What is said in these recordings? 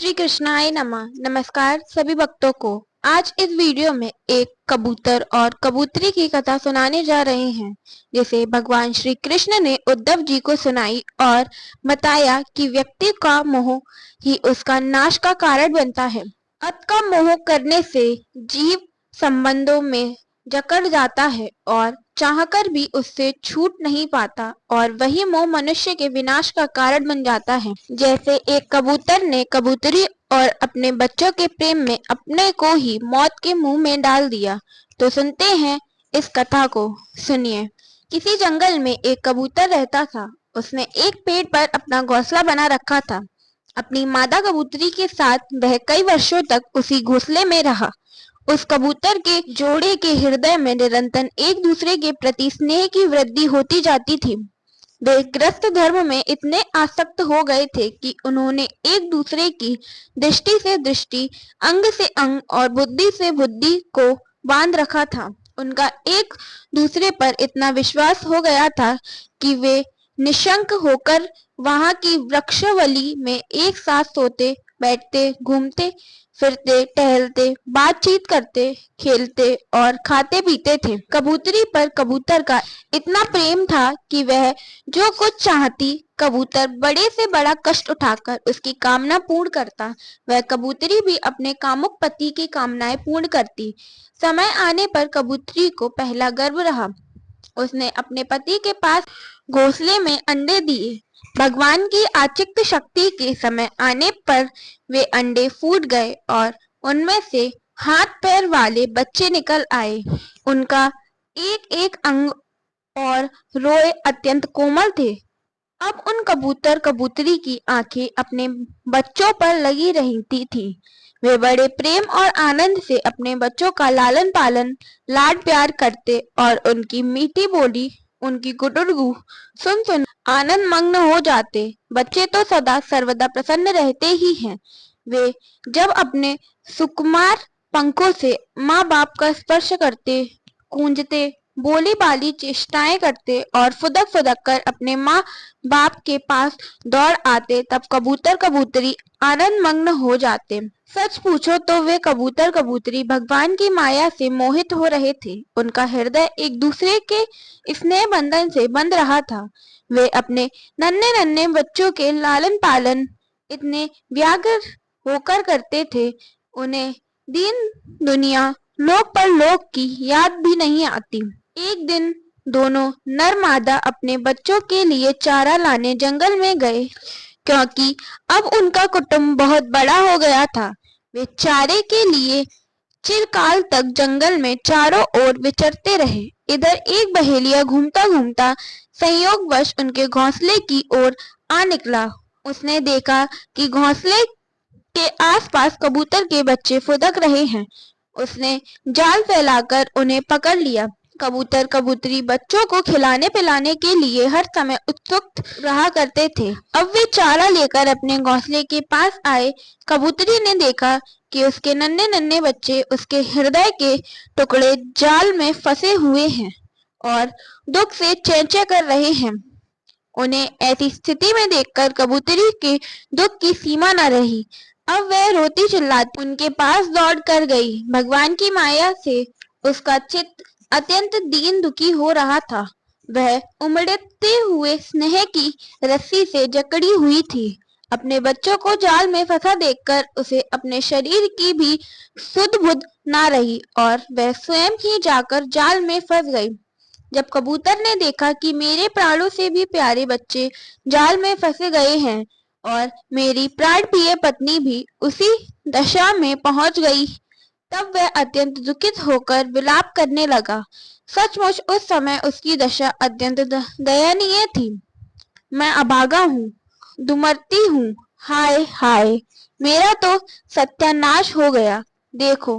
श्री कृष्णाय नमः। नमस्कार सभी भक्तों को। आज इस वीडियो में एक कबूतर और कबूतरी की कथा सुनाने जा रहे हैं, जिसे भगवान श्री कृष्ण ने उद्धव जी को सुनाई और बताया कि व्यक्ति का मोह ही उसका नाश का कारण बनता है। अत का मोह करने से जीव संबंधों में जकड़ जाता है और चाहकर भी उससे छूट नहीं पाता, और वही मोह मनुष्य के विनाश का कारण बन जाता है। जैसे एक कबूतर ने कबूतरी और अपने बच्चों के प्रेम में अपने को ही मौत के मुंह में डाल दिया। तो सुनते हैं इस कथा को। सुनिए। किसी जंगल में एक कबूतर रहता था। उसने एक पेड़ पर अपना घोंसला बना रखा था। अपनी मादा कबूतरी के साथ वह कई वर्षों तक उसी घोंसले में रहा। उस कबूतर के जोड़े के हृदय में निरंतर एक दूसरे के प्रति स्नेह की वृद्धि होती जाती थी। वे ग्रस्त धर्म में इतने आसक्त हो गए थे कि उन्होंने एक दूसरे की दृष्टि से दृष्टि, अंग से अंग और बुद्धि से बुद्धि को बांध रखा था। उनका एक दूसरे पर इतना विश्वास हो गया था कि वे निशंक होकर वहां की वृक्षवल्ली में एक साथ सोते, बैठते, घूमते फिरते, टहलते, बातचीत करते, खेलते और खाते पीते थे। कबूतरी पर कबूतर का इतना प्रेम था कि वह जो कुछ चाहती, कबूतर बड़े से बड़ा कष्ट उठाकर उसकी कामना पूर्ण करता। वह कबूतरी भी अपने कामुक पति की कामनाएं पूर्ण करती। समय आने पर कबूतरी को पहला गर्व रहा। उसने अपने पति के पास घोंसले में अंडे दिए। भगवान की आचिक्त शक्ति के समय आने पर वे अंडे फूट गए और उनमें से हाथ पैर वाले बच्चे निकल आए। उनका एक एक अंग और रोए अत्यंत कोमल थे। अब उन कबूतर कबूतरी की आंखें अपने बच्चों पर लगी रहती थी। वे बड़े प्रेम और आनंद से अपने बच्चों का लालन पालन, लाड प्यार करते और उनकी मीठी बोली, उनकी गुटुरगू सुन सुन आनंद मग्न हो जाते। बच्चे तो सदा सर्वदा प्रसन्न रहते ही हैं। वे जब अपने सुकुमार पंखों से माँ बाप का स्पर्श करते, गूंजते, बोली बाली चेष्टाएं करते और फुदक फुदक कर अपने माँ बाप के पास दौड़ आते, तब कबूतर कबूतरी आनंद मग्न हो जाते। सच पूछो तो वे कबूतर कबूतरी भगवान की माया से मोहित हो रहे थे। उनका हृदय एक दूसरे के स्नेह बंधन से बंध रहा था। वे अपने नन्हे नन्हे बच्चों के लालन पालन इतने व्याकुल होकर करते थे, उन्हें दीन दुनिया लोक पर लोक की याद भी नहीं आती। एक दिन दोनों नर मादा अपने बच्चों के लिए चारा लाने जंगल में गए, क्योंकि अब उनका कुटुंब बहुत बड़ा हो गया था। वे चारे के लिए चिरकाल तक जंगल में चारों ओर विचरते रहे। इधर एक बहेलिया घूमता घूमता संयोगवश उनके घोंसले की ओर आ निकला। उसने देखा कि घोंसले के आसपास कबूतर के बच्चे फुदक रहे हैं। उसने जाल फैलाकर उन्हें पकड़ लिया। कबूतर कबूतरी बच्चों को खिलाने पिलाने के लिए हर समय उत्सुक रहा करते थे। अब वे चारा लेकर अपने घोंसले के पास आए। कबूतरी ने देखा कि उसके नन्हे नन्हे बच्चे उसके हृदय के टुकड़े जाल में फंसे हुए हैं और दुख से चेंचे कर रहे हैं। उन्हें ऐसी स्थिति में देखकर कबूतरी के दुख की सीमा न रही। अब वह रोती चिल्लाती उनके पास दौड़ कर गई। भगवान की माया से उसका चित्त अत्यंत दीन दुखी हो रहा था। वह उमड़ते हुए स्नेह की रस्सी से जकड़ी हुई थी। अपने बच्चों को जाल में फंसा देखकर उसे अपने शरीर की भी सुध बुध ना रही और वह स्वयं ही जाकर जाल में फंस गई। जब कबूतर ने देखा कि मेरे प्राणों से भी प्यारे बच्चे जाल में फंसे गए हैं और मेरी प्राण प्रिय पत्नी भी उसी दशा में पहुंच गई, तब वह अत्यंत दुखित होकर विलाप करने लगा। सचमुच उस समय उसकी दशा अत्यंत दयनीय थी। मैं अभागा हूँ, दुमरती हूँ, हाय हाय, मेरा तो सत्यानाश हो गया। देखो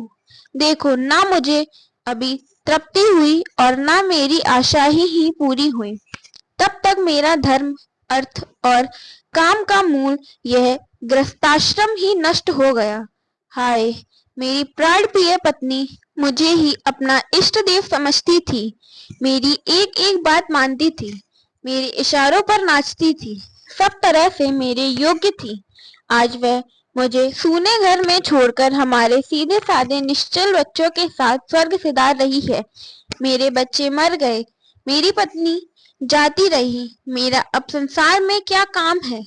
देखो, ना मुझे अभी तृप्ति हुई और ना मेरी आशा ही पूरी हुई। तब तक मेरा धर्म, अर्थ और काम का मूल यह गृहस्थाश्रम ही नष्ट हो गया। हाय, मेरी प्राण प्रिय पत्नी मुझे ही अपना इष्ट देव समझती थी। मेरी एक एक बात मानती थी, मेरे इशारों पर नाचती थी, सब तरह से मेरे योग्य थी। आज वह मुझे सूने घर में छोड़कर हमारे सीधे साधे निश्चल बच्चों के साथ स्वर्ग सिधार रही है। मेरे बच्चे मर गए, मेरी पत्नी जाती रही, मेरा अब संसार में क्या काम है।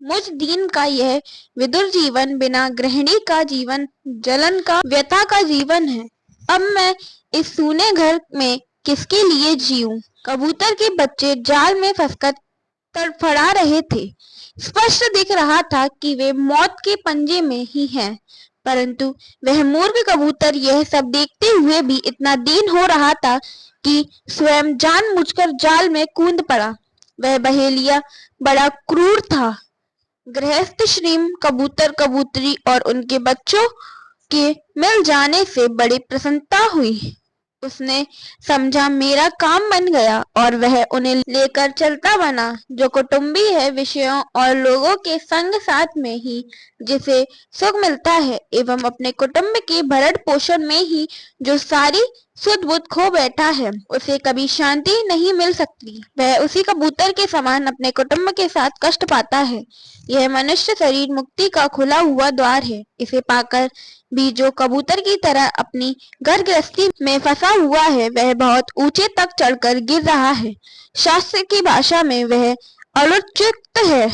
मुझ दीन का यह विदुर जीवन बिना गृहिणी का जीवन जलन का व्यथा का जीवन है। अब मैं इस सूने घर में किसके लिए जीऊं? कबूतर के बच्चे जाल में फंसकर तड़फड़ा रहे थे। स्पष्ट दिख रहा था कि वे मौत के पंजे में ही हैं, परंतु वह मूर्ख कबूतर यह सब देखते हुए भी इतना दीन हो रहा था कि स्वयं जानबूझकर जाल में कूद पड़ा। वह बहेलिया बड़ा क्रूर था। गृहस्थ श्रीम कबूतर कबूतरी और उनके बच्चों के मिल जाने से बड़ी प्रसन्नता हुई। उसने समझा मेरा काम बन गया और वह उन्हें लेकर चलता बना। जो कुटुंबी है, विषयों और लोगों के संग साथ में ही जिसे सुख मिलता है एवं अपने कुटुंब के भरण पोषण में ही जो सारी सुध बुध खो बैठा है, उसे कभी शांति नहीं मिल सकती। वह उसी कबूतर के समान अपने कुटुंब के साथ कष्ट पाता है। यह मनुष्य शरीर मुक्ति का खुला हुआ द्वार है। इसे पाकर भी जो कबूतर की तरह अपनी घर गृहस्थी में फंसा हुआ है, वह बहुत ऊंचे तक चढ़कर गिर रहा है। शास्त्र की भाषा में वह अलौकिक है।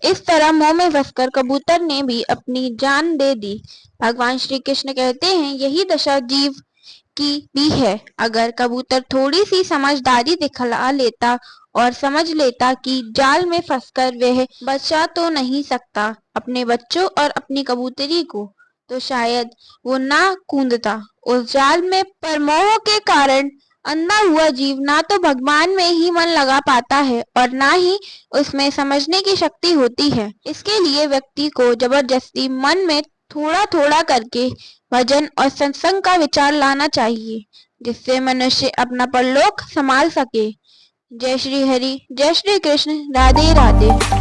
इस तरह मोह में फंसकर कबूतर ने भी अपनी जान दे दी। भगवान श्री कृष्ण कहते हैं, यही दशा जीव की भी है। अगर कबूतर थोड़ी सी समझदारी दिखला लेता और समझ लेता कि जाल में फंसकर वह बचा तो नहीं सकता अपने बच्चों और अपनी कबूतरी को, तो शायद वो ना कूदता उस जाल में। पर मोह के कारण अंधा हुआ जीव ना तो भगवान में ही मन लगा पाता है और ना ही उसमें समझने की शक्ति होती है। इसके लिए व्यक्ति को जबरदस्ती मन में थोड़ा थोड़ा करके भजन और सत्संग का विचार लाना चाहिए, जिससे मनुष्य अपना परलोक संभाल सके। जय श्री हरि, जय श्री कृष्ण, राधे राधे।